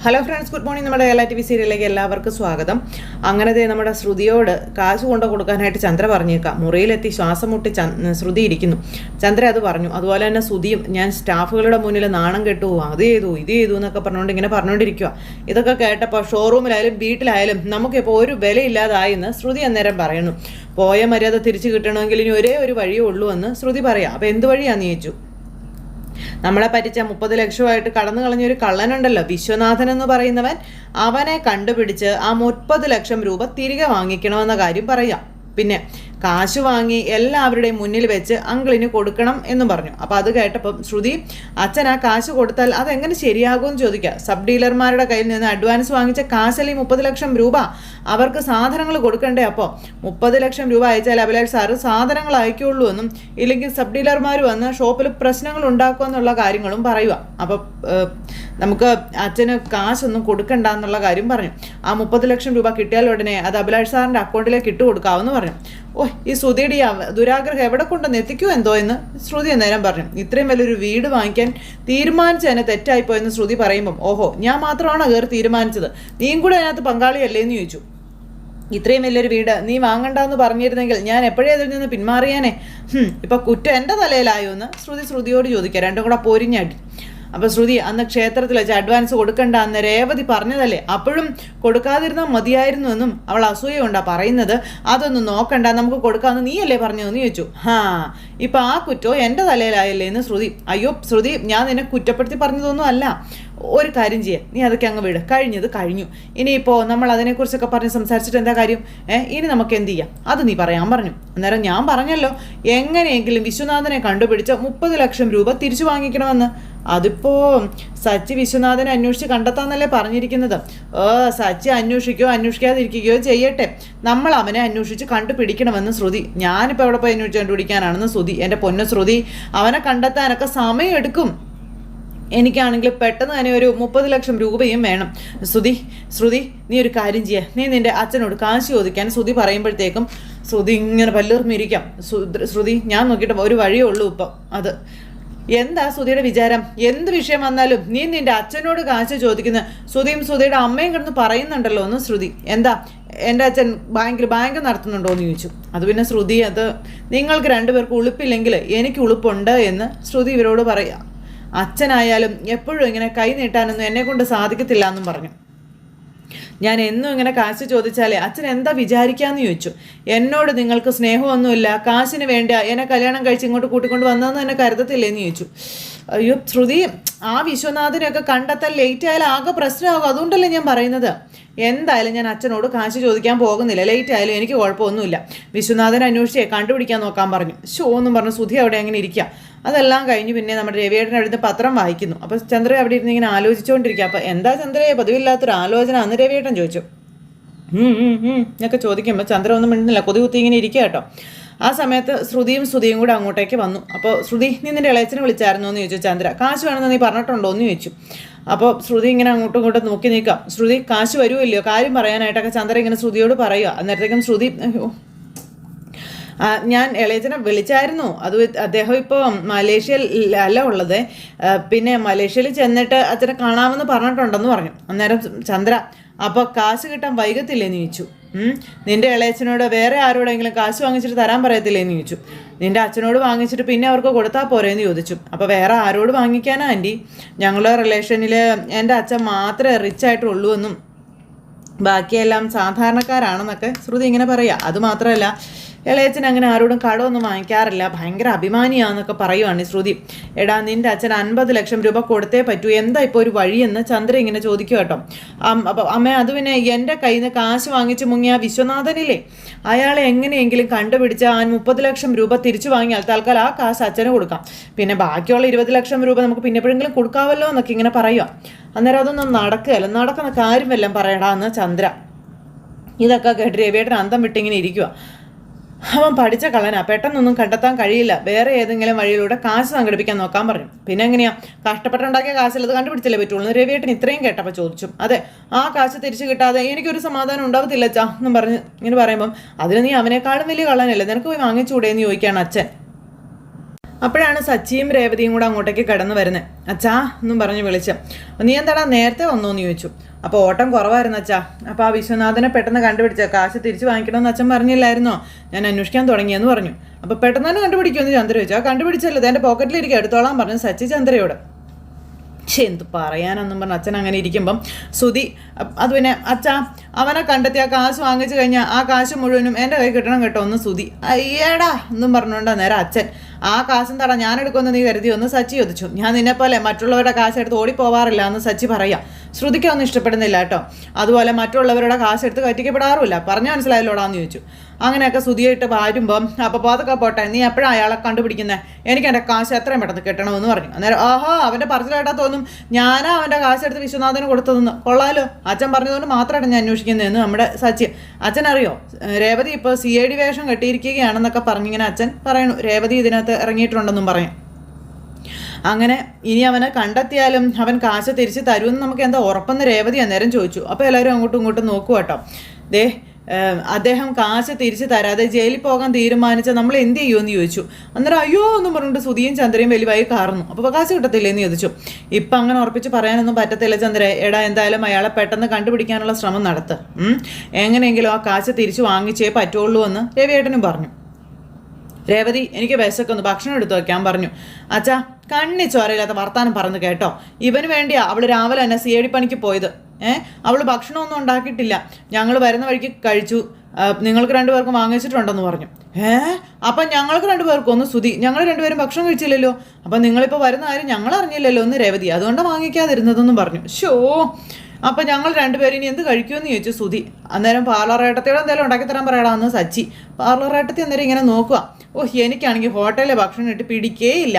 Hello friends, good morning. നമ്മുടെ Kerala TV സീരിയലിലേക്ക് എല്ലാവർക്കും സ്വാഗതം. അങ്ങനത്തെ നമ്മുടെ ശ്രുതിയോട് കാശ് കൊണ്ടു കൊടുക്കാനായിട്ട് ചന്ദ്ര പറഞ്ഞേക്കാം. മുറിയിലെത്തി ശ്വാസം മുട്ടി ശ്രുതി ഇരിക്കുന്നു. ചന്ദ്ര അത് പറഞ്ഞു. അതുപോലെ തന്നെ ശ്രുതിയും, ഞാൻ സ്റ്റാഫുകളുടെ മുന്നിൽ നാണം കെട്ടു, അത് ചെയ്തു ഇത് ചെയ്തു എന്നൊക്കെ പറഞ്ഞുകൊണ്ട് ഇങ്ങനെ പറഞ്ഞുകൊണ്ടിരിക്കുക. ഇതൊക്കെ കേട്ടപ്പോൾ ഷോറൂമിലായാലും വീട്ടിലായാലും നമുക്കിപ്പോൾ ഒരു വിലയില്ലാതായി എന്ന് ശ്രുതി അന്നേരം പറയുന്നു. പോയ മര്യാദ തിരിച്ചു കിട്ടണമെങ്കിൽ ഇനി ഒരേ ഒരു വഴിയേ ഉള്ളൂ എന്ന് ശ്രുതി പറയാം. അപ്പോൾ എന്ത് വഴിയാന്ന് ചോദിച്ചു. നമ്മളെ പറ്റിച്ച 30 ലക്ഷമായിട്ട് കടന്നു കളഞ്ഞൊരു കള്ളനുണ്ടല്ലോ, വിശ്വനാഥൻ എന്ന് പറയുന്നവൻ, അവനെ കണ്ടുപിടിച്ച് ആ 30 ലക്ഷം രൂപ തിരികെ വാങ്ങിക്കണമെന്ന കാര്യം പറയാം. പിന്നെ കാശ് വാങ്ങി എല്ലാവരുടെയും മുന്നിൽ വെച്ച് അങ്കിളിന് കൊടുക്കണം എന്നും പറഞ്ഞു. അപ്പോൾ അത് കേട്ടപ്പം ശ്രുതി, അച്ഛൻ ആ കാശ് കൊടുത്താൽ അതെങ്ങനെ ശരിയാകുമെന്ന് ചോദിക്കുക. സബ് ഡീലർമാരുടെ കയ്യിൽ നിന്ന് അഡ്വാൻസ് വാങ്ങിച്ച കാശല്ലേ 30 ലക്ഷം രൂപ, അവർക്ക് സാധനങ്ങൾ കൊടുക്കണ്ടേ? അപ്പോൾ 30 ലക്ഷം രൂപ അയച്ചാൽ അഭിലാഷ് സാറ് സാധനങ്ങൾ അയക്കുള്ളൂ എന്നും, ഇല്ലെങ്കിൽ സബ് ഡീലർമാർ വന്ന് ഷോപ്പിൽ പ്രശ്നങ്ങൾ ഉണ്ടാക്കുമെന്നുള്ള കാര്യങ്ങളും പറയുക. അപ്പോൾ നമുക്ക് അച്ഛന് കാശൊന്നും കൊടുക്കണ്ട എന്നുള്ള കാര്യം പറഞ്ഞു. ആ 30 ലക്ഷം രൂപ കിട്ടിയാൽ ഉടനെ അത് അഭിലാഷ് സാറിൻ്റെ അക്കൗണ്ടിലേക്ക് ഇട്ട് കൊടുക്കാമെന്ന് പറഞ്ഞു. ഈ ശ്രുതിയുടെ ദുരാഗ്രഹം എവിടെ കൊണ്ടുവന്ന് എത്തിക്കൂ എന്തോ എന്ന് ശ്രുതി അന്നേരം പറഞ്ഞു. ഇത്രയും വലിയൊരു വീട് വാങ്ങിക്കാൻ തീരുമാനിച്ച് തന്നെ തെറ്റായിപ്പോയെന്ന് ശ്രുതി പറയുമ്പം, ഓഹോ, ഞാൻ മാത്രമാണോ കയറി തീരുമാനിച്ചത്, നീയും കൂടെ അതിനകത്ത് പങ്കാളിയല്ലേ എന്ന് ചോദിച്ചു. ഇത്രയും വലിയൊരു വീട് നീ വാങ്ങണ്ടെന്ന് പറഞ്ഞിരുന്നെങ്കിൽ ഞാൻ എപ്പോഴേ അതിൽ നിന്ന് പിന്മാറിയാനേ. ഇപ്പം കുറ്റം എൻ്റെ തലയിലായോ എന്ന് ശ്രുതിയോട് ചോദിക്കുക. രണ്ടും കൂടെ പൊരിഞ്ഞടി. അപ്പോൾ ശ്രുതി, അന്ന് ക്ഷേത്രത്തിൽ വെച്ച് അഡ്വാൻസ് കൊടുക്കണ്ട എന്ന് രേവതി പറഞ്ഞതല്ലേ, അപ്പോഴും കൊടുക്കാതിരുന്നാൽ മതിയായിരുന്നു എന്നും അവൾ അസൂയ കൊണ്ടാ പറയുന്നത്. അതൊന്നും നോക്കണ്ട, നമുക്ക് കൊടുക്കാമെന്ന് നീയല്ലേ പറഞ്ഞതെന്ന് ചോദിച്ചു. ഇപ്പം ആ കുറ്റോ എൻ്റെ തലയിലായല്ലേ എന്ന് ശ്രുതി. അയ്യോ ശ്രുതി, ഞാൻ നിന്നെ കുറ്റപ്പെടുത്തി പറഞ്ഞതൊന്നും അല്ല. ഒരു കാര്യം ചെയ്യാം, നീ അതൊക്കെ അങ്ങ് വിട്, കഴിഞ്ഞത് കഴിഞ്ഞു. ഇനിയിപ്പോൾ നമ്മൾ അതിനെക്കുറിച്ചൊക്കെ പറഞ്ഞ് സംസാരിച്ചിട്ട് എന്താ കാര്യം? ഇനി നമുക്ക് എന്ത് ചെയ്യാം, അത് നീ പറയാൻ പറഞ്ഞു. അന്നേരം ഞാൻ പറഞ്ഞല്ലോ, എങ്ങനെയെങ്കിലും വിശ്വനാഥനെ കണ്ടുപിടിച്ച് 30 ലക്ഷം രൂപ തിരിച്ചു വാങ്ങിക്കണമെന്ന്. അതിപ്പോൾ സച്ചി വിശ്വനാഥനെ അന്വേഷിച്ച് കണ്ടെത്താന്നല്ലേ പറഞ്ഞിരിക്കുന്നത്. സച്ചി അന്വേഷിക്കാതിരിക്കുകയോ ചെയ്യട്ടെ, നമ്മൾ അവനെ അന്വേഷിച്ച് കണ്ടുപിടിക്കണമെന്ന് ശ്രുതി. ഞാനിപ്പോൾ എവിടെ പോയി അന്വേഷിച്ച് കണ്ടുപിടിക്കാനാണെന്ന് ശ്രുതി. എൻ്റെ പൊന്ന ശ്രുതി, അവനെ കണ്ടെത്താനൊക്കെ സമയമെടുക്കും. എനിക്കാണെങ്കിൽ പെട്ടെന്ന് തന്നെ ഒരു 30 ലക്ഷം രൂപയും വേണം. ശ്രുതി നീ ഒരു കാര്യം ചെയ്യുക, നീ നിൻ്റെ അച്ഛനോട് കാശ് ചോദിക്കാൻ ശ്രുതി പറയുമ്പോഴത്തേക്കും ശ്രുതി ഇങ്ങനെ പല്ലുർമിരിക്കാം. ശ്രുതി, ഞാൻ നോക്കിയിട്ട് ഒരു വഴിയേ ഉള്ളൂ ഇപ്പം. അത് എന്താ ശ്രുതിയുടെ വിചാരം? എന്ത് വിഷയം വന്നാലും നീ നിൻ്റെ അച്ഛനോട് കാശ് ചോദിക്കുന്ന ശ്രുതിയും ശ്രുതിയുടെ അമ്മയും കിടന്ന് പറയുന്നുണ്ടല്ലോ എന്ന് ശ്രുതി. എന്താ എൻ്റെ അച്ഛൻ ബാങ്ക് നടത്തുന്നുണ്ടോ എന്ന് ചോദിച്ചു. അത് പിന്നെ ശ്രുതി, അത് നിങ്ങൾക്ക് രണ്ടുപേർക്ക് ഉളുപ്പില്ലെങ്കിൽ എനിക്ക് ഉളുപ്പുണ്ട് എന്ന് ശ്രുതി ഇവരോട് പറയാം. അച്ഛനായാലും എപ്പോഴും ഇങ്ങനെ കൈ നീട്ടാനൊന്നും എന്നെ കൊണ്ട് സാധിക്കത്തില്ല എന്നും പറഞ്ഞു. ഞാൻ എന്നും ഇങ്ങനെ കാശ് ചോദിച്ചാലേ അച്ഛൻ എന്താ വിചാരിക്കാമെന്ന് ചോദിച്ചു. എന്നോട് നിങ്ങൾക്ക് സ്നേഹമൊന്നുമില്ല, കാശിന് വേണ്ട എന്നെ കല്യാണം കഴിച്ച് ഇങ്ങോട്ട് കൂട്ടിക്കൊണ്ട് വന്നതെന്ന് എന്നെ കരുതത്തില്ലേന്ന് ചോദിച്ചു. അയ്യോ ശ്രുതി, ആ വിശ്വനാഥനെയൊക്കെ കണ്ടെത്താൻ ലേറ്റ് ആയാലും ആകെ പ്രശ്നമാകും, അതുകൊണ്ടല്ലേ ഞാൻ പറയുന്നത്. എന്തായാലും ഞാൻ അച്ഛനോട് കാശ് ചോദിക്കാൻ പോകുന്നില്ല, ലേറ്റ് ആയാലും എനിക്ക് കുഴപ്പമൊന്നുമില്ല. വിശ്വനാഥനെ അന്വേഷിച്ചേ കണ്ടുപിടിക്കാൻ നോക്കാൻ പറഞ്ഞു. എന്നും പറഞ്ഞു ശ്രുതി അവിടെ അങ്ങനെ ഇരിക്കുക. അതെല്ലാം കഴിഞ്ഞ് പിന്നെ നമ്മുടെ രവിയേട്ടൻ അവിടുന്ന് പത്രം വായിക്കുന്നു. അപ്പോൾ ചന്ദ്ര അവിടെ ഇരുന്ന് ഇങ്ങനെ ആലോചിച്ചുകൊണ്ടിരിക്കുക. അപ്പോൾ എന്താ ചന്ദ്രയെ പതിവില്ലാത്തൊരു ആലോചന അന്ന് രവിയേട്ടൻ ചോദിച്ചു. എന്നൊക്കെ ചോദിക്കുമ്പോൾ ചന്ദ്ര ഒന്നും മിണ്ടുന്നില്ല, കൊതി കുത്തി ഇങ്ങനെ ഇരിക്കുക കേട്ടോ. ആ സമയത്ത് ശ്രുതിയും കൂടെ അങ്ങോട്ടേക്ക് വന്നു. അപ്പോൾ ശ്രുതി, നീ നിൻ്റെ ഇളയച്ചനെ വിളിച്ചായിരുന്നോ എന്ന് ചോദിച്ചു ചന്ദ്ര. കാശ് വേണമെന്ന് നീ പറഞ്ഞിട്ടുണ്ടോ എന്ന് ചോദിച്ചു. അപ്പോൾ ശ്രുതി ഇങ്ങനെ അങ്ങോട്ടും ഇങ്ങോട്ടും നോക്കി നിൽക്കാം. ശ്രുതി, കാശ് വരുമല്ലോ, കാര്യം പറയാനായിട്ടൊക്കെ ചന്ദ്ര ഇങ്ങനെ ശ്രുതിയോട് പറയുക. അന്നേരത്തേക്കും ശ്രുതി, ഞാൻ ഇളയച്ചനെ വിളിച്ചായിരുന്നു, അത് അദ്ദേഹം ഇപ്പോൾ മലേഷ്യയിൽ അല്ല ഉള്ളത്, പിന്നെ മലേഷ്യയിൽ ചെന്നിട്ട് അച്ഛനെ കാണാമെന്ന് പറഞ്ഞിട്ടുണ്ടെന്ന് പറഞ്ഞു. അന്നേരം ചന്ദ്ര, അപ്പോൾ കാശ് കിട്ടാൻ വൈകത്തില്ലേന്ന് ചോദിച്ചു. നിൻ്റെ ഇളയച്ചനോട് വേറെ ആരോടെങ്കിലും കാശ് വാങ്ങിച്ചിട്ട് തരാൻ പറയത്തില്ലേന്ന് ചോദിച്ചു. നിൻ്റെ അച്ഛനോട് വാങ്ങിച്ചിട്ട് പിന്നെ അവർക്ക് കൊടുത്താൽ പോരേന്ന് ചോദിച്ചു. അപ്പോൾ വേറെ ആരോട് വാങ്ങിക്കാനാ ആൻറ്റി, ഞങ്ങളുടെ റിലേഷനിൽ എൻ്റെ അച്ഛൻ മാത്രമേ റിച്ചായിട്ടുള്ളൂ എന്നും ബാക്കിയെല്ലാം സാധാരണക്കാരാണെന്നൊക്കെ ശ്രുതി ഇങ്ങനെ പറയുക. അതുമാത്രമല്ല, ഇളയച്ചൻ അങ്ങനെ ആരോടും കടമൊന്നും വാങ്ങിക്കാറില്ല, ഭയങ്കര അഭിമാനിയാന്നൊക്കെ പറയുവാണ് ശ്രുതി. എടാ, നിൻ്റെ അച്ഛൻ 50 ലക്ഷം രൂപ കൊടുത്തേ പറ്റൂ, എന്താ ഇപ്പോൾ ഒരു വഴിയെന്ന് ചന്ദ്ര ഇങ്ങനെ ചോദിക്കും കേട്ടോ. അപ്പോൾ അമ്മ, അത് പിന്നെ എൻ്റെ കയ്യിൽ നിന്ന് കാശ് വാങ്ങിച്ച് മുങ്ങിയ വിശ്വനാഥനില്ലേ, അയാളെ എങ്ങനെയെങ്കിലും കണ്ടുപിടിച്ച് ആ 30 ലക്ഷം രൂപ തിരിച്ചു വാങ്ങിയാൽ തൽക്കാലം ആ കാശ് അച്ഛന് കൊടുക്കാം, പിന്നെ ബാക്കിയുള്ള 20 ലക്ഷം രൂപ നമുക്ക് പിന്നെ എപ്പോഴെങ്കിലും കൊടുക്കാമല്ലോ എന്നൊക്കെ ഇങ്ങനെ പറയുക. അന്നേരം അതൊന്നും നടക്കുകയല്ല, നടക്കുന്ന കാര്യം വല്ലതും പറയടാ എന്ന് ചന്ദ്ര. ഇതൊക്കെ കേട്ട് രവിയേട്ടൻ അന്തം വിട്ടിങ്ങനെ ഇരിക്കുക. അവൻ പഠിച്ച കള്ളനാ, പെട്ടെന്നൊന്നും കണ്ടെത്താൻ കഴിയില്ല, വേറെ ഏതെങ്കിലും വഴിയിലൂടെ കാശ് സംഘടിപ്പിക്കാൻ നോക്കാൻ പറഞ്ഞു. പിന്നെ എങ്ങനെയാ, കഷ്ടപ്പെട്ടുണ്ടാക്കിയ കാശിൽ അത് കണ്ടുപിടിച്ചല്ലേ പറ്റുള്ളൂ. രവിയേട്ടൻ ഇത്രയും കേട്ടപ്പോൾ ചോദിച്ചു. അതെ, ആ കാശ് തിരിച്ചു കിട്ടാതെ എനിക്കൊരു സമാധാനം ഉണ്ടാവത്തില്ല അച്ഛാ എന്നും പറഞ്ഞ് ഇങ്ങനെ പറയുമ്പം, അതിന് നീ അവനേക്കാളും വലിയ കള്ളനല്ലേ, നിനക്ക് പോയി വാങ്ങിച്ചൂടെ എന്ന് ചോദിക്കുകയാണ് അച്ഛൻ. അപ്പോഴാണ് സച്ചിയും രേവതിയും കൂടെ അങ്ങോട്ടേക്ക് കടന്നു വരുന്നത്. അച്ഛാ എന്നും പറഞ്ഞ് വിളിച്ച്, നീ എന്താടാ നേരത്തെ വന്നോന്ന് ചോദിച്ചു. അപ്പോൾ ഓട്ടം കുറവായിരുന്നു അച്ഛാ. അപ്പോൾ ആ വിശ്വനാഥനെ പെട്ടെന്ന് കണ്ടുപിടിച്ച കാശ് തിരിച്ച് വാങ്ങിക്കണമെന്ന് അച്ഛൻ പറഞ്ഞില്ലായിരുന്നോ, ഞാൻ അന്വേഷിക്കാൻ തുടങ്ങിയെന്ന് പറഞ്ഞു. അപ്പോൾ പെട്ടെന്ന് തന്നെ കണ്ടുപിടിക്കുമെന്ന് ചന്ദ്ര ചോദിച്ചു. ആ കണ്ടുപിടിച്ചല്ലോ, എൻ്റെ പോക്കറ്റിലിരിക്കുക, എടുത്തോളാൻ പറഞ്ഞു സച്ചി ചന്ദ്രയോട്. എന്ത് പറയാനൊന്നും പറഞ്ഞ അച്ഛൻ അങ്ങനെ ഇരിക്കുമ്പം സുധി അത് പിന്നെ അച്ഛാ അവനെ കണ്ടെത്തി ആ കാശ് വാങ്ങിച്ചു കഴിഞ്ഞാൽ ആ കാശ് മുഴുവനും എൻ്റെ കൈ കിട്ടണം കേട്ടോ ഒന്ന് സുധി. അയ്യേടാ എന്നും പറഞ്ഞുകൊണ്ടാ നേരെ അച്ഛൻ. ആ കാശും തടാ ഞാൻ എടുക്കുമെന്ന് നീ കരുതി ഒന്ന് സച്ചി ചോദിച്ചു. ഞാൻ നിന്നെപ്പോലെ മറ്റുള്ളവരുടെ കാശ് എടുത്ത് ഓടിപ്പോവാറില്ല എന്ന് സച്ചി പറയാം. ശ്രുതിക്കൊന്നും ഇഷ്ടപ്പെടുന്നില്ല കേട്ടോ. അതുപോലെ മറ്റുള്ളവരുടെ കാശ് എടുത്ത് കറ്റിക്കപ്പെടാറുമില്ല. പറഞ്ഞു മനസ്സിലായല്ലോടാന്ന് ചോദിച്ചു. അങ്ങനെയൊക്കെ സുധിയായിട്ട് വാരുമ്പം അപ്പോൾ അതൊക്കെ പോട്ടെ, നീ എപ്പോഴാണ് അയാളെ കണ്ടുപിടിക്കുന്നത്, എനിക്ക് എൻ്റെ കാശ് എത്രയും പെട്ടെന്ന് കിട്ടണമെന്ന് പറഞ്ഞു. അന്നേരം ആഹാ അവൻ്റെ പറച്ചിലായിട്ടാ തോന്നും ഞാനാ അവൻ്റെ കാശ് എടുത്ത് വിശ്വനാഥന് കൊടുത്തതെന്ന്. കൊള്ളാലോ, അച്ഛൻ പറഞ്ഞതുകൊണ്ട് മാത്രമായിട്ട് ഞാൻ അന്വേഷിക്കുന്നതെന്ന് നമ്മുടെ സച്ചി. അച്ഛൻ അറിയോ രേവതി ഇപ്പോൾ CID വേഷം കെട്ടിയിരിക്കുകയാണെന്നൊക്കെ പറഞ്ഞിങ്ങനെ അച്ഛൻ പറയണു. രേവതി ഇതിനകത്ത് ഇറങ്ങിയിട്ടുണ്ടെന്നും പറയും. അങ്ങനെ ഇനി അവനെ കണ്ടെത്തിയാലും അവൻ കാശ് തിരിച്ച് തരുമെന്ന് നമുക്ക് എന്താ ഉറപ്പെന്ന് രേവതി അന്നേരം ചോദിച്ചു. അപ്പോൾ എല്ലാവരും അങ്ങോട്ടും ഇങ്ങോട്ടും നോക്കുക കേട്ടോ. ദേ അദ്ദേഹം കാശ് തിരിച്ച് തരാതെ ജയിലിൽ പോകാൻ തീരുമാനിച്ച നമ്മൾ എന്ത് ചെയ്യുമെന്ന് ചോദിച്ചു. അന്നേരം അയ്യോ എന്ന് പറഞ്ഞിട്ട് സുധിയും ചന്ദ്രയും വലിയവായി കാറുന്നു. അപ്പോൾ കാശ് കിട്ടത്തില്ലേന്ന് ചോദിച്ചു. ഇപ്പം അങ്ങനെ ഉറപ്പിച്ച് പറയാനൊന്നും പറ്റത്തില്ല ചന്ദ്ര. എടാ എന്തായാലും അയാളെ പെട്ടെന്ന് കണ്ടുപിടിക്കാനുള്ള ശ്രമം നടത്ത്. എങ്ങനെയെങ്കിലും ആ കാശ് തിരിച്ച് വാങ്ങിച്ചേ പറ്റുള്ളൂ എന്ന് രവിയേട്ടനും പറഞ്ഞു. രേവതി എനിക്ക് വിശക്കൊന്ന് ഭക്ഷണം എടുത്തു വയ്ക്കാൻ പറഞ്ഞു. അച്ഛാ കണ്ണി ചോരയില്ലാത്ത വർത്താനം പറഞ്ഞു കേട്ടോ. ഇവന് വേണ്ടിയാ അവൾ രാവിലെ തന്നെ CID പണിക്ക് പോയത്. അവൾ ഭക്ഷണമൊന്നും ഉണ്ടാക്കിയിട്ടില്ല, ഞങ്ങൾ വരുന്ന വഴിക്ക് കഴിച്ചു, നിങ്ങൾക്ക് രണ്ടുപേർക്കും വാങ്ങിച്ചിട്ടുണ്ടെന്ന് പറഞ്ഞു. അപ്പം ഞങ്ങൾക്ക് രണ്ടുപേർക്കും ഒന്ന് സുധി, ഞങ്ങൾ രണ്ടുപേരും ഭക്ഷണം കഴിച്ചില്ലല്ലോ, അപ്പം നിങ്ങളിപ്പോൾ വരുന്ന കാര്യം ഞങ്ങൾ അറിഞ്ഞില്ലല്ലോ എന്ന് രേവതി, അതുകൊണ്ടാണ് വാങ്ങിക്കാതിരുന്നതെന്നും പറഞ്ഞു. ഷോ അപ്പം ഞങ്ങൾ രണ്ടുപേരും ഇനി എന്ത് കഴിക്കുമെന്ന് ചോദിച്ചു സുധി. അന്നേരം പാർലർ ഏട്ടത്തിയോട് എന്തായാലും ഉണ്ടാക്കി തരാൻ പറയടാന്ന് സച്ചി. പാർലർ ഏട്ടത്തി അന്നേരം ഇങ്ങനെ നോക്കുക. എനിക്കാണെങ്കിൽ ഹോട്ടലിലെ ഭക്ഷണം ഇട്ട് പിടിക്കേയില്ല,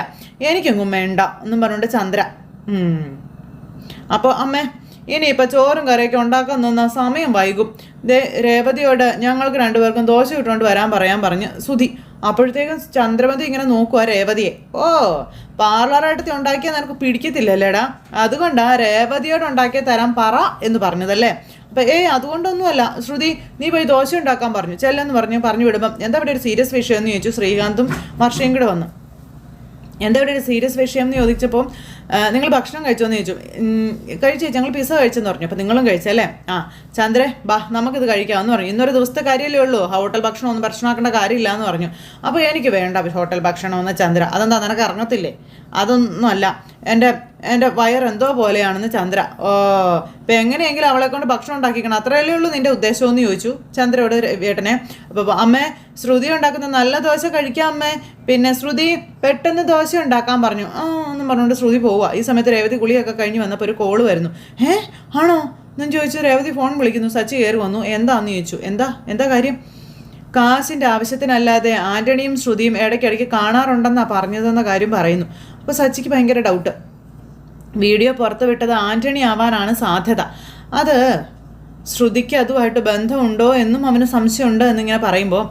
എനിക്കെങ്ങും വേണ്ട എന്നും പറഞ്ഞുകൊണ്ട് ചന്ദ്ര. അപ്പോൾ അമ്മേ ഇനിയിപ്പോൾ ചോറും കറിയൊക്കെ ഉണ്ടാക്കാൻ നിന്നാൽ സമയം വൈകും. രേവതിയോട് ഞങ്ങൾക്ക് രണ്ടുപേർക്കും ദോശ ഇട്ടുകൊണ്ട് വരാൻ പറയാൻ പറഞ്ഞ് സുധി. അപ്പോഴത്തേക്കും ചന്ദ്രമതി ഇങ്ങനെ നോക്കുക രേവതിയെ. പാർലറായിട്ട് ഉണ്ടാക്കിയാൽ നിനക്ക് പിടിക്കത്തില്ലല്ലേടാ, അതുകൊണ്ടാ രേവതിയോട് ഉണ്ടാക്കിയ തരാൻ പറ എന്ന് പറഞ്ഞതല്ലേ. അപ്പം അതുകൊണ്ടൊന്നുമല്ല ശ്രുതി, നീ പോയി ദോശ ഉണ്ടാക്കാൻ പറഞ്ഞു ചെല്ലെന്ന് പറഞ്ഞു വിടുമ്പം എന്താ ഇവിടെ ഒരു സീരിയസ് വിഷയം എന്ന് ചോദിച്ചു. ശ്രീകാന്തും വർഷയും കൂടെ വന്നു. എന്താ ഇവിടെ ഒരു സീരിയസ് വിഷയം എന്ന് ചോദിച്ചപ്പോൾ നിങ്ങൾ ഭക്ഷണം കഴിച്ചോന്ന് ചോദിച്ചു. കഴിച്ചു, ഞങ്ങൾ പിസ്സ കഴിച്ചെന്ന് പറഞ്ഞു. അപ്പോൾ നിങ്ങളും കഴിച്ചല്ലേ? ചന്ദ്രേ ബാ നമുക്കിത് കഴിക്കാമെന്ന് പറഞ്ഞു. ഇന്നൊരു ദിവസത്തെ കാര്യമല്ലേ ഉള്ളൂ, ഹോട്ടൽ ഭക്ഷണം ഒന്നും പ്രശ്നമാക്കേണ്ട കാര്യമില്ല എന്ന് പറഞ്ഞു. അപ്പോൾ എനിക്ക് വേണ്ട ഹോട്ടൽ ഭക്ഷണമെന്ന് ചന്ദ്ര. അതെന്താ നിനക്ക് ഇറങ്ങത്തില്ലേ? അതൊന്നും അല്ല, എൻ്റെ വയറെന്തോ പോലെയാണെന്ന് ചന്ദ്ര. ഇപ്പം എങ്ങനെയെങ്കിലും അവളെ കൊണ്ട് ഭക്ഷണം ഉണ്ടാക്കിക്കണം, അത്രയല്ലേ ഉള്ളൂ നിൻ്റെ ഉദ്ദേശമെന്ന് ചോദിച്ചു ചന്ദ്രയോട് ഏട്ടനെ. അപ്പോൾ അമ്മേ ശ്രുതി ഉണ്ടാക്കുന്ന നല്ല ദോശ കഴിക്കാം അമ്മേ, പിന്നെ ശ്രുതി പെട്ടെന്ന് ദോശ ഉണ്ടാക്കാൻ പറഞ്ഞു. എന്നും പറഞ്ഞുകൊണ്ട് ശ്രുതി പോവുക. ഈ സമയത്ത് രേവതി കുളിയൊക്കെ കഴിഞ്ഞ് വന്നപ്പോൾ ഒരു കോള് വരുന്നു. ആണോ എന്നും ചോദിച്ചു. രേവതി ഫോൺ വിളിക്കുന്നു. സച്ചി കയറി വന്നു. എന്താന്ന് ചോദിച്ചു. എന്താ കാര്യം? കാശിൻ്റെ ആവശ്യത്തിനല്ലാതെ ആൻ്റണിയും ശ്രുതിയും ഇടയ്ക്കിടയ്ക്ക് കാണാറുണ്ടെന്നാണ് പറഞ്ഞതെന്ന കാര്യം പറയുന്നു. അപ്പോൾ സച്ചിക്ക് ഭയങ്കര ഡൗട്ട്. വീഡിയോ പുറത്ത് വിട്ടത് ആൻ്റണി ആവാനാണ് സാധ്യത. അത് ശ്രുതിക്ക് അതുമായിട്ട് ബന്ധമുണ്ടോ എന്നും അവന് സംശയമുണ്ട് എന്നിങ്ങനെ പറയുമ്പോൾ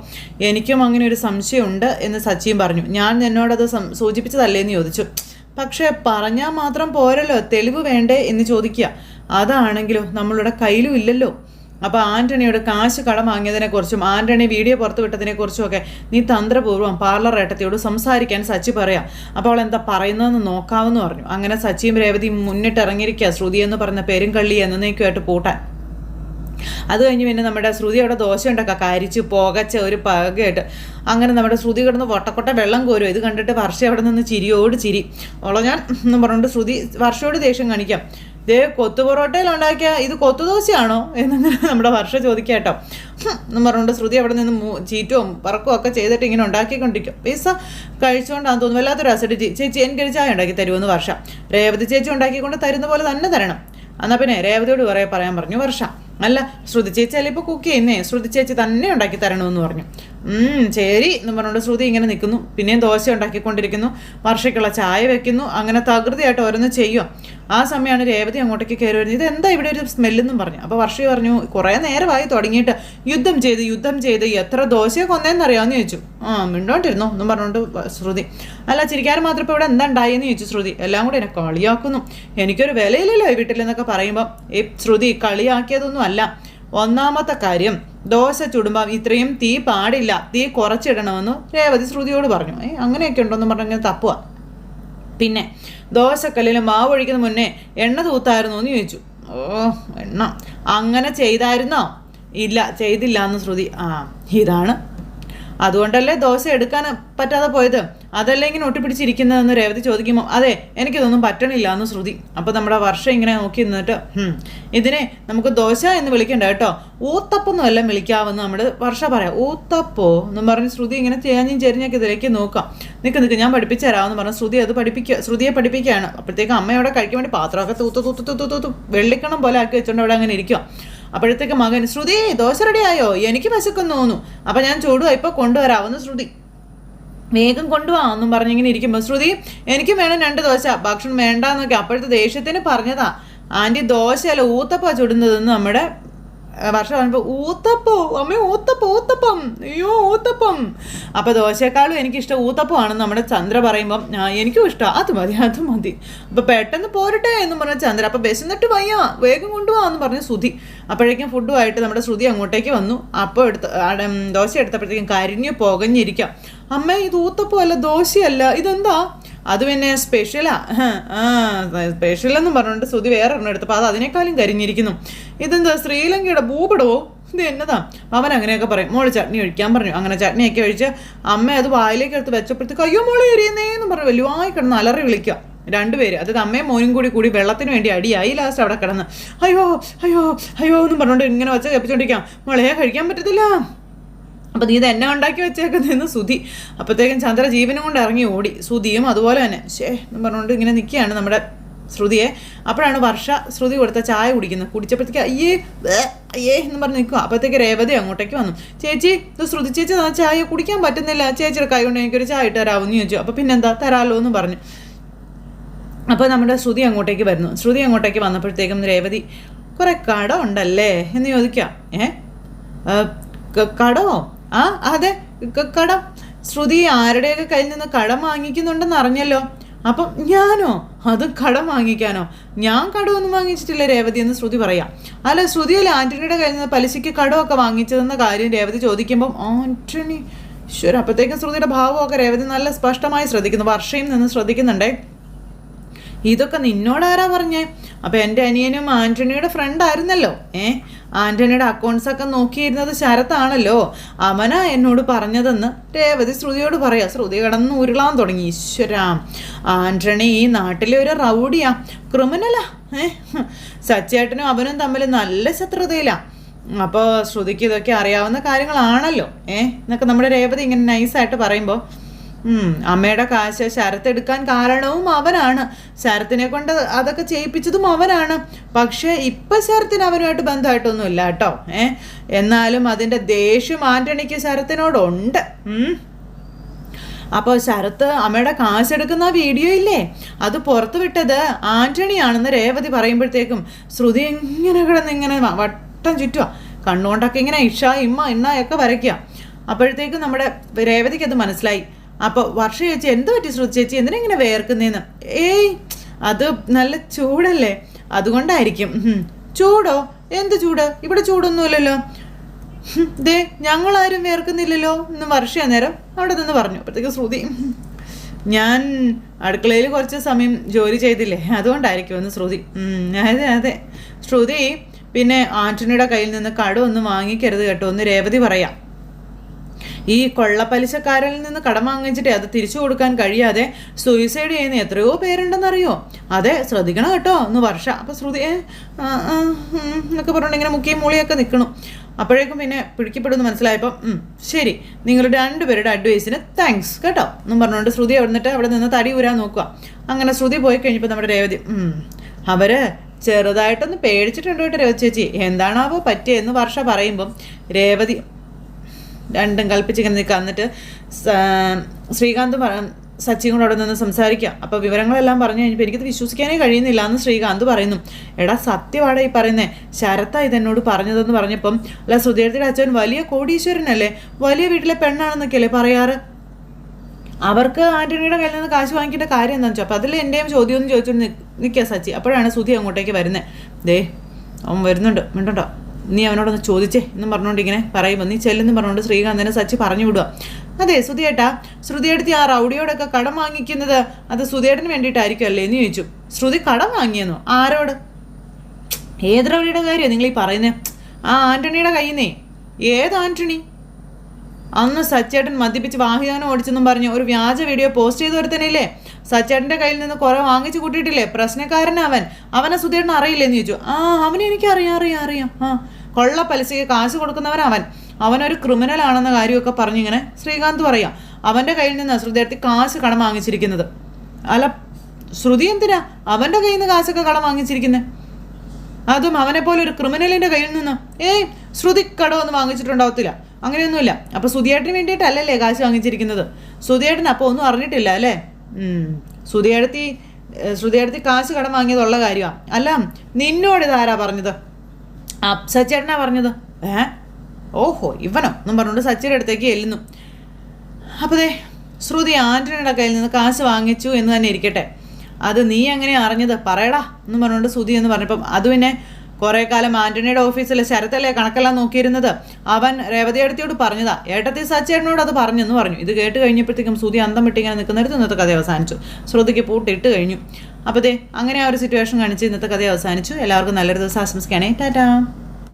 എനിക്കും അങ്ങനെ ഒരു സംശയമുണ്ട് എന്ന് സച്ചിയും പറഞ്ഞു. ഞാൻ എന്നോടത് സൂചിപ്പിച്ചതല്ലേന്ന് ചോദിച്ചു. പക്ഷേ പറഞ്ഞാൽ മാത്രം പോരല്ലോ, തെളിവ് വേണ്ടേ എന്ന് ചോദിക്കുക. അതാണെങ്കിലോ നമ്മളുടെ കയ്യിലും ഇല്ലല്ലോ. അപ്പോൾ ആൻ്റണിയോട് കാശ് കടം വാങ്ങിയതിനെക്കുറിച്ചും ആൻ്റണി വീഡിയോ പുറത്തു വിട്ടതിനെക്കുറിച്ചും ഒക്കെ നീ തന്ത്രപൂർവ്വം പാർലർ ഏട്ടത്തിയോട് സംസാരിക്കാൻ സച്ചി പറയാം. അപ്പോൾ അവൾ എന്താ പറയുന്നതെന്ന് നോക്കാമെന്ന് പറഞ്ഞു. അങ്ങനെ സച്ചിയും രേവതിയും മുന്നിട്ട് ഇറങ്ങിയിരിക്കുക ശ്രുതി എന്ന് പറഞ്ഞ പെരുങ്കള്ളി എന്നേക്കുമായിട്ട് പൂട്ടാൻ. അത് കഴിഞ്ഞ് പിന്നെ നമ്മുടെ ശ്രുതി അവിടെ ദോശ ഉണ്ടാക്കുക, കരിച്ച് പുകച്ച് ഒരു പകയായിട്ട്. അങ്ങനെ നമ്മുടെ ശ്രുതി കിടന്ന് വട്ടക്കൊട്ട വെള്ളം കോരും. ഇത് കണ്ടിട്ട് വർഷ അവിടെ നിന്ന് ചിരിയോട് ചിരി. ഞാൻ എന്നും പറഞ്ഞുകൊണ്ട് ശ്രുതി വർഷയോട് ദേഷ്യം കാണിക്കാം. കൊത്തു പൊറോട്ടയിൽ ഉണ്ടാക്കിയ ഇത് കൊത്തുദോശയാണോ എന്നങ്ങനെ നമ്മുടെ വർഷ ചോദിക്കാം കേട്ടോ. എന്നും പറഞ്ഞുകൊണ്ട് ശ്രുതി അവിടെ നിന്ന് ചീറ്റവും പറക്കും ഒക്കെ ചെയ്തിട്ട് ഇങ്ങനെ ഉണ്ടാക്കിക്കൊണ്ടിരിക്കും. പിസ്സ കഴിച്ചുകൊണ്ടാന്ന് തോന്നുന്നു വല്ലാത്തൊരു അസിഡിറ്റി. ചേച്ചി എനിക്കൊരു ചായ ഉണ്ടാക്കി തരുമെന്ന് വർഷ. രേവതി ചേച്ചി ഉണ്ടാക്കിക്കൊണ്ട് തരുന്ന പോലെ തന്നെ തരണം. എന്നാൽ പിന്നെ രേവതിയോട് പറയാൻ പറഞ്ഞു വർഷ. അല്ല ശ്രുതി ചേച്ചി അല്ല ഇപ്പോൾ കുക്ക് ചെയ്യുന്നേ, ശ്രുതി ചേച്ചി തന്നെ ഉണ്ടാക്കി തരണമെന്ന് പറഞ്ഞു. ശരി എന്ന് പറഞ്ഞുകൊണ്ട് ശ്രുതി ഇങ്ങനെ നിൽക്കുന്നു. പിന്നെയും ദോശ ഉണ്ടാക്കിക്കൊണ്ടിരിക്കുന്നു. വർഷയ്ക്കുള്ള ചായ വെക്കുന്നു. അങ്ങനെ തകൃതിയായിട്ട് ഓരോന്ന് ചെയ്യുക. ആ സമയമാണ് രേവതി അങ്ങോട്ടേക്ക് കയറി വരുന്നത്. ഇതെന്താ ഇവിടെ ഒരു സ്മെല്ലെന്നും പറഞ്ഞു. അപ്പോൾ വർഷ പറഞ്ഞു കുറേ നേരമായി തുടങ്ങിയിട്ട് യുദ്ധം ചെയ്ത് എത്ര ദോശയെ കൊന്നേന്നറിയാമെന്ന് ചോദിച്ചു. മിണ്ടോണ്ടിരുന്നോ എന്നും പറഞ്ഞുകൊണ്ട് ശ്രുതി. അല്ല ചിരിക്കാനും മാത്രം ഇപ്പോൾ ഇവിടെ എന്താ ഉണ്ടായെന്ന് ചോദിച്ചു ശ്രുതി. എല്ലാം കൂടെ എന്നെ കളിയാക്കുന്നു, എനിക്കൊരു വിലയില്ലല്ലോ ഈ വീട്ടിലെന്നൊക്കെ പറയുമ്പോൾ ഈ ശ്രുതി കളിയാക്കിയതൊന്നും അല്ല. ഒന്നാമത്തെ കാര്യം ദോശ ചുടുമ്പം ഇത്രയും തീ പാടില്ല, തീ കുറച്ചിടണമെന്ന് രേവതി ശ്രുതിയോട് പറഞ്ഞു. അങ്ങനെയൊക്കെ ഉണ്ടോയെന്ന് പറഞ്ഞിങ്ങനെ തപ്പുക. പിന്നെ ദോശക്കല്ലിൽ മാവ് ഒഴിക്കുന്ന മുന്നേ എണ്ണ തൂത്തായിരുന്നു എന്ന് ചോദിച്ചു. എണ്ണ അങ്ങനെ ചെയ്തായിരുന്നോ? ഇല്ല, ചെയ്തില്ല എന്ന് ശ്രുതി. ഇതാണ്, അതുകൊണ്ടല്ലേ ദോശ എടുക്കാൻ പറ്റാതെ പോയത്, അതല്ലേ ഇങ്ങനെ ഒട്ടിപ്പിടിച്ചിരിക്കുന്നതെന്ന് രേവതി ചോദിക്കുമ്പോൾ അതെ, എനിക്കിതൊന്നും പറ്റണില്ല എന്ന് ശ്രുതി. അപ്പോൾ നമ്മുടെ വർഷം ഇങ്ങനെ നോക്കി നിന്നിട്ട് ഇതിനെ നമുക്ക് ദോശ എന്ന് വിളിക്കണ്ട കേട്ടോ, ഊത്തപ്പൊന്നും എല്ലാം വിളിക്കാമെന്ന് നമ്മുടെ വർഷ പറയാം. ഊത്തപ്പോ എന്നും പറഞ്ഞ് ശ്രുതി ഇങ്ങനെ തേഞ്ഞും ചെരിഞ്ഞൊക്കെ ഇതിലേക്ക് നോക്കാം. നിൽക്ക് ഞാൻ പഠിപ്പിച്ചു തരാമെന്ന് പറഞ്ഞ് ശ്രുതിയെ പഠിപ്പിക്കുകയാണ്. അപ്പോഴത്തേക്ക് അമ്മ അവിടെ കഴിക്കാൻ വേണ്ടി പാത്രമൊക്കെ തൂത്ത് വെള്ളിക്കണം പോലെ ആക്കി വെച്ചോണ്ട് അവിടെ അങ്ങനെ ഇരിക്കുക. അപ്പോഴത്തേക്ക് മകൻ ശ്രുതി ദോശ റെഡിയായോ? എനിക്ക് പശുക്കെന്ന് തോന്നുന്നു, അപ്പം ഞാൻ ചൂടുക ഇപ്പോൾ കൊണ്ടുവരാമെന്ന് ശ്രുതി. വേഗം കൊണ്ടുപോകാമെന്നും പറഞ്ഞിങ്ങനെ ഇരിക്കുമ്പോൾ ശ്രുതി എനിക്കും വേണം 2 ദോശ, ഭക്ഷണം വേണ്ടാന്നൊക്കെ അപ്പോഴത്തെ ദേഷ്യത്തിന് പറഞ്ഞതാ. ആൻറ്റി ദോശയല്ല ഊത്തപ്പാ ചുടുന്നതെന്ന് നമ്മുടെ വർഷ പറഞ്ഞപ്പോൾ ഊത്തപ്പോ അമ്മ ഊത്തപ്പം അയ്യോ ഊത്തപ്പം. അപ്പോൾ ദോശയെക്കാളും എനിക്കിഷ്ടം ഊത്തപ്പമാണെന്ന് നമ്മുടെ ചന്ദ്ര പറയുമ്പം എനിക്കും ഇഷ്ടം, അത് മതി. അപ്പോൾ പെട്ടെന്ന് പോരട്ടെ എന്നും പറഞ്ഞ ചന്ദ്ര. അപ്പോൾ വിശന്നിട്ട് വയ്യ, വേഗം കൊണ്ടുപോകാമെന്ന് പറഞ്ഞ് ശ്രുതി. അപ്പോഴേക്കും ഫുഡുമായിട്ട് നമ്മുടെ ശ്രുതി അങ്ങോട്ടേക്ക് വന്നു. അപ്പോൾ ദോശ എടുത്തപ്പോഴത്തേക്കും കരിഞ്ഞു പുകഞ്ഞിരിക്കാം. അമ്മ ഇത് ഊത്തപ്പം അല്ല, ദോശയല്ല, ഇതെന്താ? അത് പിന്നെ സ്പെഷ്യലാ. സ്പെഷ്യലെന്ന് പറഞ്ഞുകൊണ്ട് ശ്രുതി വേറെ ഒരെണ്ണം എടുത്തപ്പോൾ അത് അതിനേക്കാളും കരിഞ്ഞിരിക്കുന്നു. ഇതെന്താ ശ്രീലങ്കയുടെ ഭൂപടവോ? ഇത് എന്നതാ? അവൻ അങ്ങനെയൊക്കെ പറയും. മോള് ചട്നി ഒഴിക്കാൻ പറഞ്ഞു. അങ്ങനെ ചട്നിയൊക്കെ ഒഴിച്ച് അമ്മ അത് വായിലേക്ക് എടുത്ത് വെച്ചപ്പോഴത്തേക്ക് അയ്യോ മോളെ എരിയുന്നേന്ന് പറഞ്ഞു വലിയവായി കിടന്ന് അലറി വിളിക്കുക. 2 പേര്, അതായത് അമ്മയും മോനും കൂടി വെള്ളത്തിന് വേണ്ടി അടിയായി. ലാസ്റ്റ് അവിടെ കിടന്ന് അയ്യോ അയ്യോ അയ്യോ എന്നും പറഞ്ഞുകൊണ്ട് ഇങ്ങനെ വെച്ച് കപ്പിച്ചോണ്ടിരിക്കാം. മോളെ കഴിക്കാൻ പറ്റത്തില്ല, അപ്പം നീ ഇത് എന്നെ ഉണ്ടാക്കി വെച്ചേക്കുന്നതെന്ന് ശ്രുതി. അപ്പോഴത്തേക്കും ചന്ദ്ര ജീവനും കൊണ്ട് ഇറങ്ങി ഓടി. ശ്രുതിയും അതുപോലെ തന്നെ എന്ന് പറഞ്ഞുകൊണ്ട് ഇങ്ങനെ നിൽക്കുകയാണ് നമ്മുടെ ശ്രുതിയെ. അപ്പോഴാണ് വർഷ ശ്രുതി കൊടുത്ത ചായ കുടിക്കുന്നത്. കുടിച്ചപ്പോഴത്തേക്ക് അയ്യേ എന്ന് പറഞ്ഞ് നിൽക്കുക. അപ്പോഴത്തേക്ക് രേവതി അങ്ങോട്ടേക്ക് വന്നു. ചേച്ചി ഇത് ശ്രുതി ചേച്ചി ആ ചായ കുടിക്കാൻ പറ്റുന്നില്ല, ചേച്ചിയുടെ കൈ കൊണ്ട് എനിക്കൊരു ചായ ഇട്ട് തരാമെന്ന് ചോദിച്ചു. അപ്പോൾ പിന്നെന്താ തരാമല്ലോ എന്ന് പറഞ്ഞു. അപ്പോൾ നമ്മുടെ ശ്രുതി അങ്ങോട്ടേക്ക് വരുന്നു. ശ്രുതി അങ്ങോട്ടേക്ക് വന്നപ്പോഴത്തേക്കും രേവതി കുറേ കട ഉണ്ടല്ലേ എന്ന് ചോദിക്കാം. കടമോ? അതെ കടം. ശ്രുതി ആരുടെയൊക്കെ കയ്യിൽ നിന്ന് കടം വാങ്ങിക്കുന്നുണ്ടെന്ന് അറിഞ്ഞല്ലോ. അപ്പം ഞാനോ? അത് കടം വാങ്ങിക്കാനോ? ഞാൻ കടമൊന്നും വാങ്ങിച്ചിട്ടില്ല രേവതി എന്ന് ശ്രുതി പറയാം. അല്ല ശ്രുതിയല്ലേ ആൻ്റണിയുടെ കയ്യിൽ നിന്ന് പലിശയ്ക്ക് കടമൊക്കെ വാങ്ങിച്ചതെന്ന കാര്യം രേവതി ചോദിക്കുമ്പം ആൻ്റണി ഈശ്വര. അപ്പോഴത്തേക്കും ശ്രുതിയുടെ ഭാവമൊക്കെ രേവതി നല്ല സ്പഷ്ടമായി ശ്രദ്ധിക്കുന്നു. വർഷയും നിന്ന് ശ്രദ്ധിക്കുന്നുണ്ടേ. ഇതൊക്കെ നിന്നോടാരാ പറഞ്ഞേ? അപ്പം എൻ്റെ അനിയനും ആൻ്റണിയുടെ ഫ്രണ്ടായിരുന്നല്ലോ. ആൻ്റണിയുടെ അക്കൗണ്ട്സൊക്കെ നോക്കിയിരുന്നത് ശരത്താണല്ലോ, അവനാ എന്നോട് പറഞ്ഞതെന്ന് രേവതി ശ്രുതിയോട് പറയാം. ശ്രുതി കിടന്ന് ഉരുളാൻ തുടങ്ങി. ഈശ്വര, ആൻ്റണി ഈ നാട്ടിലെ ഒരു റൗഡിയാ, ക്രിമിനലാ. സച്ചേട്ടനും അവനും തമ്മിൽ നല്ല ശത്രുതയിലാ. അപ്പോൾ ശ്രുതിക്ക് ഇതൊക്കെ അറിയാവുന്ന കാര്യങ്ങളാണല്ലോ എന്നൊക്കെ നമ്മുടെ രേവതി ഇങ്ങനെ നൈസായിട്ട് പറയുമ്പോൾ അമ്മയുടെ കാശ് ശരത്ത് എടുക്കാൻ കാരണവും അവനാണ്, ശരത്തിനെ കൊണ്ട് അതൊക്കെ ചെയ്യിപ്പിച്ചതും അവനാണ്. പക്ഷേ ഇപ്പം ശരത്തിന് അവനുമായിട്ട് ബന്ധമായിട്ടൊന്നും ഇല്ല കേട്ടോ. എന്നാലും അതിൻ്റെ ദേഷ്യം ആൻ്റണിക്ക് ശരത്തിനോടുണ്ട്. അപ്പോൾ ശരത്ത് അമ്മയുടെ കാശെടുക്കുന്ന വീഡിയോ ഇല്ലേ, അത് പുറത്തു വിട്ടത് ആൻ്റണിയാണെന്ന് രേവതി പറയുമ്പോഴത്തേക്കും ശ്രുതി ഇങ്ങനെ കിടന്ന് ഇങ്ങനെ വട്ടം ചുറ്റുക, കണ്ണുകൊണ്ടൊക്കെ ഇങ്ങനെ ഇണ്ണയൊക്കെ വരയ്ക്കുക. അപ്പോഴത്തേക്കും നമ്മുടെ രേവതിക്ക് അത് മനസ്സിലായി. അപ്പോൾ വർഷ ചേച്ചി എന്ത് പറ്റി ശ്രുതി ചേച്ചി എന്തിനാ ഇങ്ങനെ വേർക്കുന്നേന്ന്? അത് നല്ല ചൂടല്ലേ, അതുകൊണ്ടായിരിക്കും. ചൂടോ? എന്ത് ചൂട്? ഇവിടെ ചൂടൊന്നുമില്ലല്ലോ. ദേ ഞങ്ങളാരും വേർക്കുന്നില്ലല്ലോ എന്ന് വർഷ നേരം അവിടെ നിന്ന് പറഞ്ഞു. അപ്പോഴത്തേക്ക് ശ്രുതി ഞാൻ അടുക്കളയിൽ കുറച്ച് സമയം ജോലി ചെയ്തില്ലേ, അതുകൊണ്ടായിരിക്കും എന്ന് ശ്രുതി. അതെ ശ്രുതി, പിന്നെ ആൻ്റണിയുടെ കയ്യിൽ നിന്ന് കടമൊന്നും വാങ്ങിക്കരുത് കേട്ടോ എന്ന് രേവതി പറയാം. ഈ കൊള്ളപ്പലിശക്കാരിൽ നിന്ന് കടം വാങ്ങിച്ചിട്ട് അത് തിരിച്ചു കൊടുക്കാൻ കഴിയാതെ സൂയിസൈഡ് ചെയ്യുന്ന എത്രയോ പേരുണ്ടെന്നറിയോ? അതെ ശ്രദ്ധിക്കണം കേട്ടോ എന്ന് വർഷ. അപ്പോൾ ശ്രുതി എന്നൊക്കെ പറഞ്ഞിട്ട് ഇങ്ങനെ മുക്കിയും മൂളിയൊക്കെ നിൽക്കണം. അപ്പോഴേക്കും പിന്നെ പിടിക്കപ്പെടുമെന്ന് മനസ്സിലായപ്പോൾ ശരി, നിങ്ങളുടെ 2 പേരുടെ അഡ്വൈസിന് താങ്ക്സ് കേട്ടോ എന്നും പറഞ്ഞുകൊണ്ട് ശ്രുതി അവിടെ നിന്ന് തടി ഊരാൻ നോക്കുക. അങ്ങനെ ശ്രുതി പോയി കഴിഞ്ഞപ്പോൾ നമ്മുടെ രേവതി അവർ ചെറുതായിട്ടൊന്ന് പേടിച്ചിട്ടുണ്ട് കേട്ടോ രേവതി ചേച്ചി, എന്താണാവോ പറ്റിയെന്ന് വർഷ പറയുമ്പം രേവതി രണ്ടും കൽപ്പിച്ചിങ്ങനെ നിൽക്കുക. എന്നിട്ട് ശ്രീകാന്ത് സച്ചിയും കൂടെ അവിടെ നിന്ന് സംസാരിക്കുക. അപ്പോൾ വിവരങ്ങളെല്ലാം പറഞ്ഞു കഴിഞ്ഞപ്പോൾ എനിക്കത് വിശ്വസിക്കാനേ കഴിയുന്നില്ല എന്ന് ശ്രീകാന്ത് പറയുന്നു. എടാ സത്യവാടാ ഈ പറയുന്നേ, ശരത്താ ഇതെന്നോട് പറഞ്ഞതെന്ന് പറഞ്ഞപ്പം അല്ല ശ്രുതിയുടെ അച്ഛൻ വലിയ കോടീശ്വരനല്ലേ, വലിയ വീട്ടിലെ പെണ്ണാണെന്നൊക്കെയല്ലേ പറയാറ്, അവർക്ക് ആൻ്റണിയുടെ കയ്യിൽ നിന്ന് കാശ് വാങ്ങിക്കേണ്ട കാര്യം എന്താണെന്ന് വെച്ചാൽ അപ്പോൾ അതിൽ എൻ്റെയും ചോദ്യമൊന്നും ചോദിച്ചുകൊണ്ട് നിൽക്കുക സച്ചി. അപ്പോഴാണ് ശ്രുതി അങ്ങോട്ടേക്ക് വരുന്നത്. ദേ അവൻ വരുന്നുണ്ട്, മിണ്ടോ നീ അവനോടൊന്ന് ചോദിച്ചേ എന്നും പറഞ്ഞുകൊണ്ട് ഇങ്ങനെ പറയുമ്പോൾ നീ ചെല്ലെന്നും പറഞ്ഞുകൊണ്ട് ശ്രീകാന്തിനെ സച്ചി പറഞ്ഞു വിടുക. അതെ സുധിയേട്ടാ, ശ്രുതിയെടുത്ത് ആ റൗഡിയോടൊക്കെ കടം വാങ്ങിക്കുന്നത് അത് സുധിയേട്ടന് വേണ്ടിയിട്ടായിരിക്കും അല്ലേ എന്ന് ചോദിച്ചു. ശ്രുതി കടം വാങ്ങിയെന്നോ? ആരോട്? ഏത് റൗഡിയുടെ കാര്യമാണ് നിങ്ങൾ ഈ പറയുന്നത്? ആ ആൻ്റണിയുടെ കയ്യിൽ നിന്നേ. ഏത് ആൻ്റണി? അന്ന് സച്ചേട്ടൻ മദ്യപിച്ച് വാഹനം ഓടിച്ചെന്നും പറഞ്ഞ് ഒരു വ്യാജ വീഡിയോ പോസ്റ്റ് ചെയ്ത് ഒരുത്തനില്ലേ? സച്ചേട്ടൻ്റെ കയ്യിൽ നിന്ന് കുറെ വാങ്ങിച്ചു കൂട്ടിയിട്ടില്ലേ? പ്രശ്നക്കാരൻ അവനെ സുധിയേട്ടൻ അറിയില്ലെന്ന് ചോദിച്ചു. ആ അവനെ എനിക്ക് അറിയാം. ആ കൊള്ള പലിശയ്ക്ക് കാശ് കൊടുക്കുന്നവൻ അവനൊരു ക്രിമിനലാണെന്ന കാര്യമൊക്കെ പറഞ്ഞിങ്ങനെ ശ്രീകാന്ത് പറയാം. അവൻ്റെ കയ്യിൽ നിന്ന് ശ്രുതിയെടുത്ത് കാശ് കടം വാങ്ങിച്ചിരിക്കുന്നത്. അല്ല ശ്രുതി എന്തിനാ അവൻ്റെ കയ്യിൽ നിന്ന് കാശൊക്കെ കടം വാങ്ങിച്ചിരിക്കുന്നത്? അതും അവനെപ്പോലെ ഒരു ക്രിമിനലിൻ്റെ കയ്യിൽ നിന്ന്. ശ്രുതി കടമൊന്നും വാങ്ങിച്ചിട്ടുണ്ടാവത്തില്ല, അങ്ങനെയൊന്നുമില്ല. അപ്പോൾ സുധിയേട്ടന് വേണ്ടിയിട്ടല്ലല്ലേ കാശ് വാങ്ങിച്ചിരിക്കുന്നത്? സുധിയേട്ടൻ അപ്പോൾ ഒന്നും അറിഞ്ഞിട്ടില്ല അല്ലേ? ശ്രുതിയെടുത്ത് കാശ് കടം വാങ്ങിയതുള്ള കാര്യമാണ്. അല്ല നിന്നോട് ഇതാരാ പറഞ്ഞത്? സച്ചേട്ടനാ പറഞ്ഞത്. ഓഹോ ഇവനോ എന്നും പറഞ്ഞുകൊണ്ട് സച്ചിയുടെ അടുത്തേക്ക് ചെല്ലുന്നു. അപ്പോൾ ശ്രുതി ആൻ്റണിയുടെ കയ്യിൽ നിന്ന് കാശ് വാങ്ങിച്ചു എന്ന് തന്നെ ഇരിക്കട്ടെ, അത് നീ എങ്ങനെ അറിഞ്ഞത് പറയടാ എന്നും പറഞ്ഞുകൊണ്ട് ശ്രുതി എന്ന് പറഞ്ഞപ്പം അത് പിന്നെ കുറേ കാലം ആൻ്റണിയുടെ ഓഫീസിൽ ശരത്തല്ലേ കണക്കെല്ലാം നോക്കിയിരുന്നത്, അവൻ രേവതിയെടുത്തിയോട് പറഞ്ഞതാ. ഏട്ടത്തി സച്ചേട്ടനോട് അത് പറഞ്ഞെന്ന് പറഞ്ഞു. ഇത് കേട്ട് കഴിഞ്ഞപ്പോഴത്തേക്കും ശ്രുതി അന്തം വിട്ടിങ്ങനെ നിൽക്കുന്നിടത്ത് ഇന്നത്തെ കഥ അവസാനിച്ചു. ശ്രുതിക്ക് പൂട്ടിട്ട് കഴിഞ്ഞു. അപ്പോൾ അങ്ങനെ ആ ഒരു സിറ്റുവേഷൻ കാണിച്ച് ഇന്നത്തെ കഥ അവസാനിച്ചു. എല്ലാവർക്കും നല്ലൊരു ദിവസം ആശംസിക്കുകയാണേ. ടാറ്റാ.